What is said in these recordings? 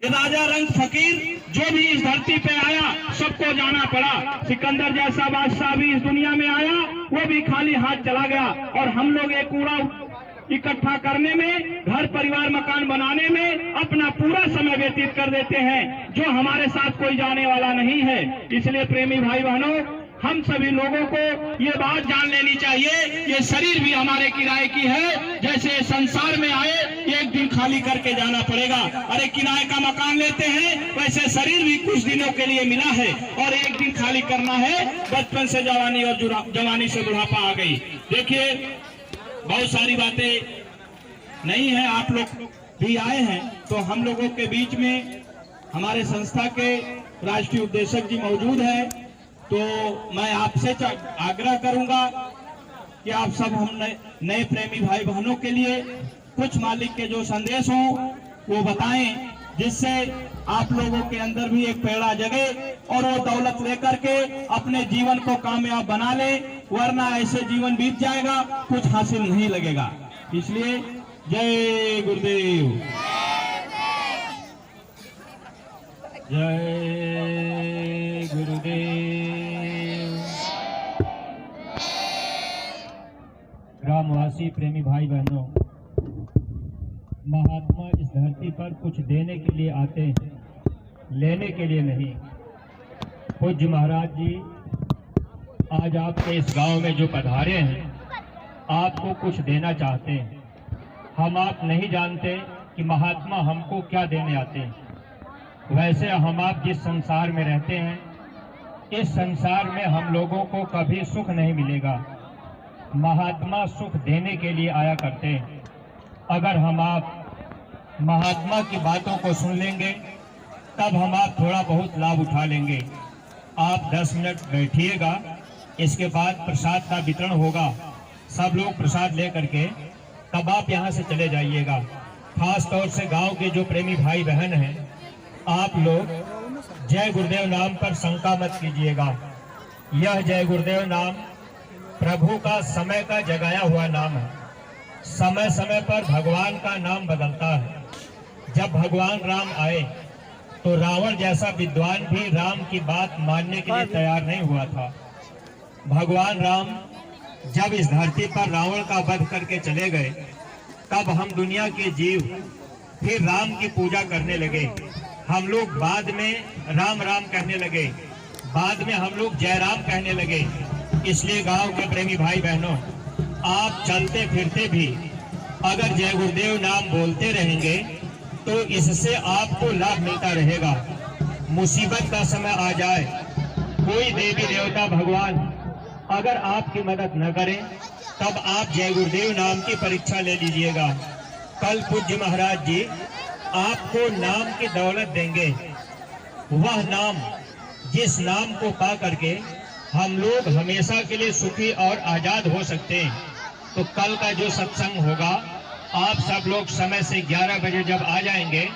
राजा रंग फकीर जो भी इस धरती पे आया सबको जाना पड़ा। सिकंदर जैसा बादशाह भी इस दुनिया में आया, वो भी खाली हाथ चला गया। और हम लोग एक कूड़ा इकट्ठा करने में, घर परिवार मकान बनाने में अपना पूरा समय व्यतीत कर देते हैं, जो हमारे साथ कोई जाने वाला नहीं है। इसलिए प्रेमी भाई बहनों, हम सभी लोगों को ये बात जान लेनी चाहिए, ये शरीर भी हमारे किराए की है। जैसे संसार में आए एक दिन खाली करके जाना पड़ेगा। अरे किराए का मकान लेते हैं, वैसे शरीर भी कुछ दिनों के लिए मिला है और एक दिन खाली करना है। बचपन से जवानी और जवानी से बुढ़ापा आ गई। देखिए बहुत सारी बातें नहीं है, आप लोग भी आए हैं तो हम लोगों के बीच में हमारे संस्था के राष्ट्रीय उपदेशक जी मौजूद हैं। तो मैं आपसे आग्रह करूंगा कि आप सब हम नए प्रेमी भाई बहनों के लिए कुछ मालिक के जो संदेश हों वो बताएं, जिससे आप लोगों के अंदर भी एक प्रेरणा जगे और वो दौलत लेकर के अपने जीवन को कामयाब बना ले, वरना ऐसे जीवन बीत जाएगा, कुछ हासिल नहीं लगेगा। इसलिए जय गुरुदेव, जय गुरुदेव। ग्रामवासी प्रेमी भाई बहनों, महात्मा इस धरती पर कुछ देने के लिए आते हैं, लेने के लिए नहीं। पूज्य महाराज जी आज आपके इस गांव में जो पधारे हैं, आपको कुछ देना चाहते हैं। हम आप नहीं जानते कि महात्मा हमको क्या देने आते हैं। वैसे हम आप जिस संसार में रहते हैं, इस संसार में हम लोगों को कभी सुख नहीं मिलेगा। महात्मा सुख देने के लिए आया करते हैं। अगर हम आप महात्मा की बातों को सुन लेंगे, तब हम आप थोड़ा बहुत लाभ उठा लेंगे। आप 10 मिनट बैठिएगा, इसके बाद प्रसाद का वितरण होगा। सब लोग प्रसाद लेकर के तब आप यहाँ से चले जाइएगा। खास तौर से गांव के जो प्रेमी भाई बहन हैं, आप लोग जय गुरुदेव नाम पर शंका मत कीजिएगा। यह जय गुरुदेव नाम प्रभु का समय का जगाया हुआ नाम है। समय समय पर भगवान का नाम बदलता है। जब भगवान राम आए तो रावण जैसा विद्वान भी राम की बात मानने के लिए तैयार नहीं हुआ था। भगवान राम जब इस धरती पर रावण का वध करके चले गए, तब हम दुनिया के जीव फिर राम की पूजा करने लगे। हम लोग बाद में राम राम कहने लगे, बाद में हम लोग जय राम कहने लगे। इसलिए गांव के प्रेमी भाई बहनों, आप चलते फिरते भी अगर जय गुरुदेव नाम बोलते रहेंगे तो इससे आपको लाभ मिलता रहेगा। मुसीबत का समय आ जाए, कोई देवी देवता भगवान अगर आपकी मदद न करें, तब आप जय गुरुदेव नाम की परीक्षा ले लीजिएगा। कल पूज्य महाराज जी आपको नाम की दौलत देंगे। वह नाम, जिस नाम को पा करके हम लोग हमेशा के लिए सुखी और आजाद हो सकते हैं। तो कल का जो सत्संग होगा, आप सब लोग समय से 11 बजे जब आ जाएंगे,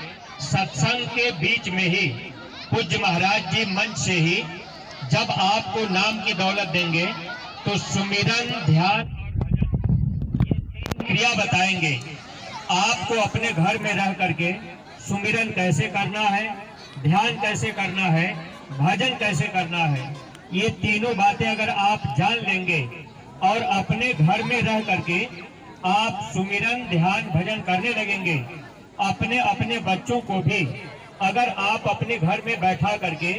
सत्संग के बीच में ही पूज्य महाराज जी मंच से ही जब आपको नाम की दौलत देंगे तो सुमिरन, ध्यान, क्रिया बताएंगे। आपको अपने घर में रह करके सुमिरन कैसे करना है, ध्यान कैसे करना है, भजन कैसे करना है, ये तीनों बातें अगर आप जान लेंगे और अपने घर में रह करके आप सुमिरन, ध्यान, भजन करने लगेंगे, अपने अपने बच्चों को भी अगर आप अपने घर में बैठा करके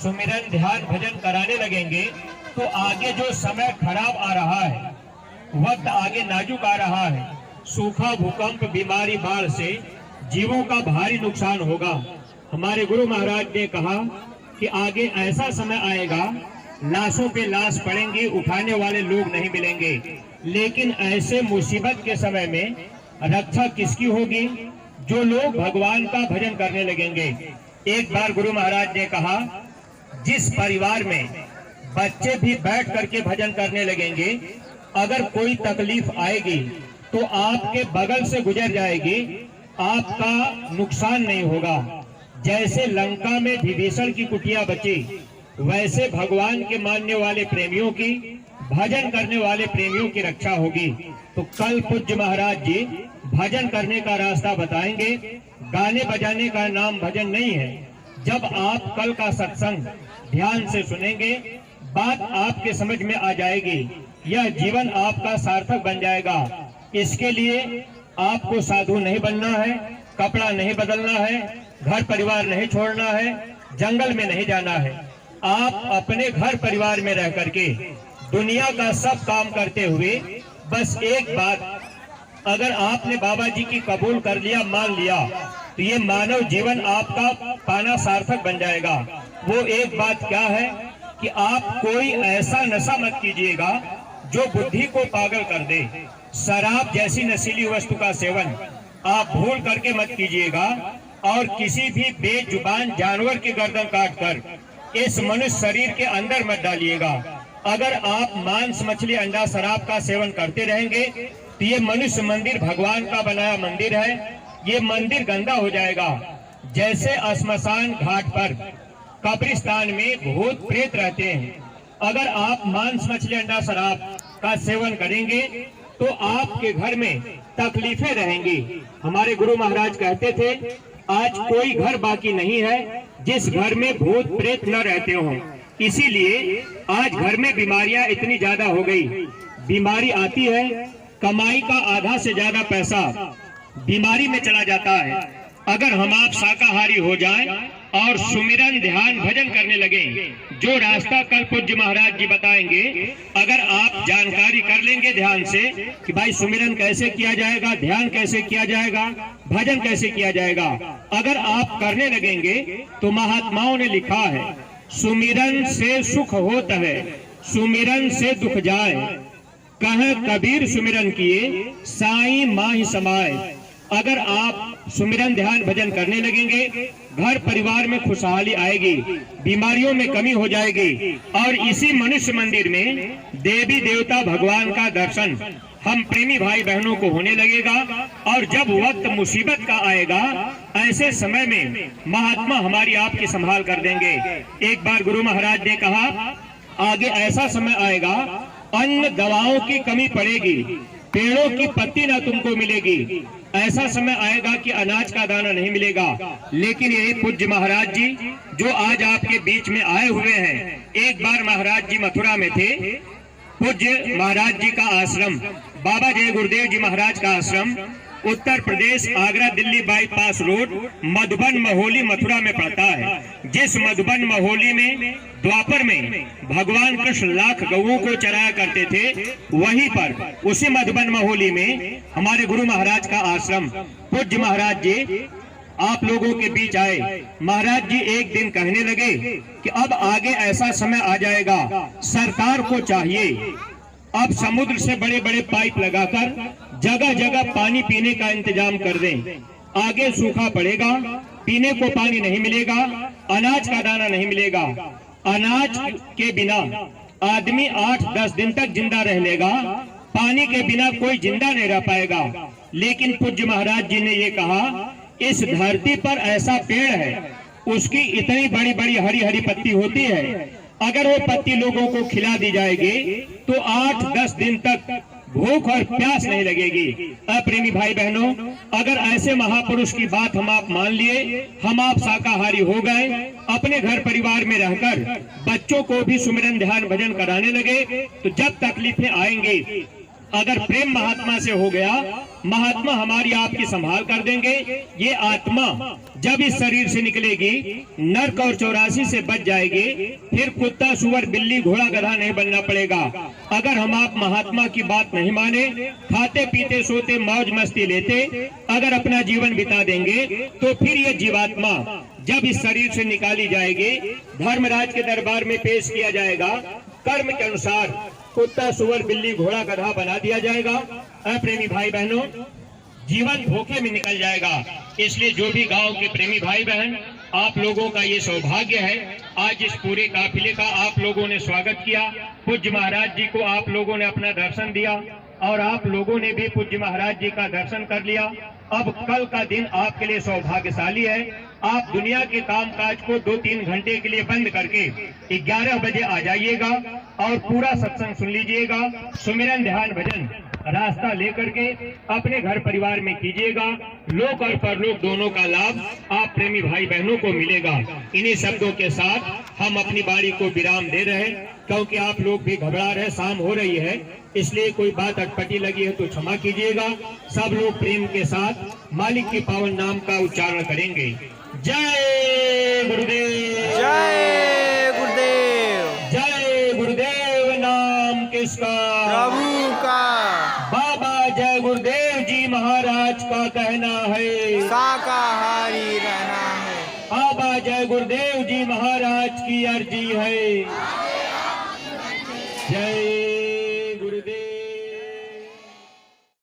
सुमिरन, ध्यान, भजन कराने लगेंगे, तो आगे जो समय खराब आ रहा है, वक्त आगे नाजुक आ रहा है, सूखा, भूकंप, बीमारी, बाढ़ से जीवों का भारी नुकसान होगा। हमारे गुरु महाराज ने कहा कि आगे ऐसा समय आएगा, लाशों पे लाश पड़ेंगी, उठाने वाले लोग नहीं मिलेंगे। लेकिन ऐसे मुसीबत के समय में रक्षा किसकी होगी? जो लोग भगवान का भजन करने लगेंगे। एक बार गुरु महाराज ने कहा, जिस परिवार में बच्चे भी बैठ करके भजन करने लगेंगे, अगर कोई तकलीफ आएगी तो आपके बगल से गुजर जाएगी, आपका नुकसान नहीं होगा। जैसे लंका में विभीषण की कुटिया बची, वैसे भगवान के मानने वाले प्रेमियों की, भजन करने वाले प्रेमियों की रक्षा होगी। तो कल पूज्य महाराज जी भजन करने का रास्ता बताएंगे, गाने बजाने का नाम भजन नहीं है। जब आप कल का सत्संग ध्यान से सुनेंगे, बात आपके समझ में आ जाएगी, यह जीवन आपका सार्थक बन जाएगा। इसके लिए आपको साधु नहीं बनना है, कपड़ा नहीं बदलना है, घर परिवार नहीं छोड़ना है, जंगल में नहीं जाना है। आप अपने घर परिवार में रह करके दुनिया का सब काम करते हुए बस एक बात, अगर आपने बाबा जी की कबूल कर लिया, मान लिया, तो ये मानव जीवन आपका पाना सार्थक बन जाएगा। वो एक बात क्या है कि आप कोई ऐसा नशा मत कीजिएगा जो बुद्धि को पागल कर दे। शराब जैसी नशीली वस्तु का सेवन आप भूल करके मत कीजिएगा, और किसी भी बेजुबान जानवर की गर्दन काट कर इस मनुष्य शरीर के अंदर मत डालिएगा। अगर आप मांस, मछली, अंडा, शराब का सेवन करते रहेंगे तो ये मनुष्य मंदिर भगवान का बनाया मंदिर है, ये मंदिर गंदा हो जाएगा। जैसे श्मशान घाट पर, कब्रिस्तान में भूत प्रेत रहते हैं, अगर आप मांस, मछली, अंडा, शराब का सेवन करेंगे तो आपके घर में तकलीफें रहेंगी। हमारे गुरु महाराज कहते थे, आज कोई घर बाकी नहीं है जिस घर में भूत प्रेत न रहते हों। इसीलिए आज घर में बीमारियां इतनी ज्यादा हो गई। बीमारी आती है, कमाई का आधा से ज्यादा पैसा बीमारी में चला जाता है। अगर हम आप शाकाहारी हो जाएं और सुमिरन, ध्यान, भजन करने लगे, जो रास्ता कल पूज्य महाराज जी बताएंगे, अगर आप जानकारी कर लेंगे ध्यान से कि भाई सुमिरन कैसे किया जाएगा, ध्यान कैसे किया जाएगा, भजन कैसे किया जाएगा, अगर आप करने लगेंगे तो महात्माओं ने लिखा है, सुमिरन से सुख होता है, सुमिरन से दुख जाए, कह कबीर सुमिरन किए, साईं माही समाए। अगर आप सुमिरन, ध्यान, भजन करने लगेंगे, घर परिवार में खुशहाली आएगी, बीमारियों में कमी हो जाएगी, और इसी मनुष्य मंदिर में देवी देवता भगवान का दर्शन हम प्रेमी भाई बहनों को होने लगेगा। और जब वक्त मुसीबत का आएगा, ऐसे समय में महात्मा हमारी आपकी संभाल कर देंगे। एक बार गुरु महाराज ने कहा, आगे ऐसा समय आएगा, अन्न दवाओं की कमी पड़ेगी, पेड़ों की पत्ती ना तुमको मिलेगी। ऐसा समय आएगा कि अनाज का दाना नहीं मिलेगा। लेकिन यही पूज्य महाराज जी जो आज आपके बीच में आए हुए हैं, एक बार महाराज जी मथुरा में थे। पूज्य महाराज जी का आश्रम, बाबा जय गुरुदेव जी महाराज का आश्रम उत्तर प्रदेश, आगरा दिल्ली बाईपास रोड, मधुबन महोली, मथुरा में पड़ता है। जिस मधुबन महोली में द्वापर में भगवान कृष्ण लाख गौओं को चराया करते थे, वहीं पर उसी मधुबन महोली में हमारे गुरु महाराज का आश्रम। पूज्य महाराज जी आप लोगों के बीच आए। महाराज जी एक दिन कहने लगे कि अब आगे ऐसा समय आ जाएगा, सरकार को चाहिए अब समुद्र से बड़े बड़े पाइप लगाकर जगह जगह पानी पीने का इंतजाम कर दें। आगे सूखा पड़ेगा, पीने को पानी नहीं मिलेगा, अनाज का दाना नहीं मिलेगा। अनाज के बिना आदमी 8-10 दिन तक जिंदा रह लेगा, पानी के बिना कोई जिंदा नहीं रह पाएगा। लेकिन पूज्य महाराज जी ने ये कहा, इस धरती पर ऐसा पेड़ है, उसकी इतनी बड़ी बड़ी हरी हरी पत्ती होती है, अगर वो पत्ती लोगों को खिला दी जाएगी तो 8-10 दिन तक भूख और प्यास नहीं लगेगी। प्रेमी भाई बहनों, अगर ऐसे महापुरुष की बात हम आप मान लिए, हम आप शाकाहारी हो गए, अपने घर परिवार में रहकर बच्चों को भी सुमिरन, ध्यान, भजन कराने लगे, तो जब तकलीफें आएंगी, अगर प्रेम महात्मा से हो गया, महात्मा हमारी आपकी संभाल कर देंगे। ये आत्मा जब इस शरीर से निकलेगी, नरक और 84 से बच जाएगी, फिर कुत्ता, सुअर, बिल्ली, घोड़ा, गधा नहीं बनना पड़ेगा। अगर हम आप महात्मा की बात नहीं माने, खाते पीते सोते मौज मस्ती लेते अगर अपना जीवन बिता देंगे, तो फिर ये जीवात्मा जब इस शरीर से निकाली जाएगी, धर्मराज के दरबार में पेश किया जाएगा, कर्म के अनुसार कुत्ता, सुअर, बिल्ली, घोड़ा, गधा बना दिया जाएगा। प्रेमी भाई बहनों, जीवन धोखे में निकल जाएगा। इसलिए जो भी गांव के प्रेमी भाई बहन, आप लोगों का ये सौभाग्य है, आज इस पूरे काफिले का आप लोगों ने स्वागत किया। पूज्य महाराज जी को आप लोगों ने अपना दर्शन दिया और आप लोगों ने भी पूज्य महाराज जी का दर्शन कर लिया। अब कल का दिन आपके लिए सौभाग्यशाली है। आप दुनिया के कामकाज को 2-3 घंटे के लिए बंद करके 11 बजे आ जाइएगा और पूरा सत्संग सुन लीजिएगा। सुमिरन, ध्यान, भजन रास्ता लेकर के अपने घर परिवार में कीजिएगा। लोक और परलोक दोनों का लाभ आप प्रेमी भाई बहनों को मिलेगा। इन्हीं शब्दों के साथ हम अपनी बारी को विराम दे रहे हैं, क्योंकि आप लोग भी घबरा रहे, शाम हो रही है, इसलिए कोई बात अटपटी लगी है तो क्षमा कीजिएगा। सब लोग प्रेम के साथ मालिक के पावन नाम का उच्चारण करेंगे। जय गुरुदेव, जय गुरुदेव, जय गुरुदेव। नाम किसका? प्रभु का। बाबा जय गुरुदेव जी महाराज का कहना है शाकाहारी रहना है। बाबा जय गुरुदेव जी महाराज की अर्जी है। जय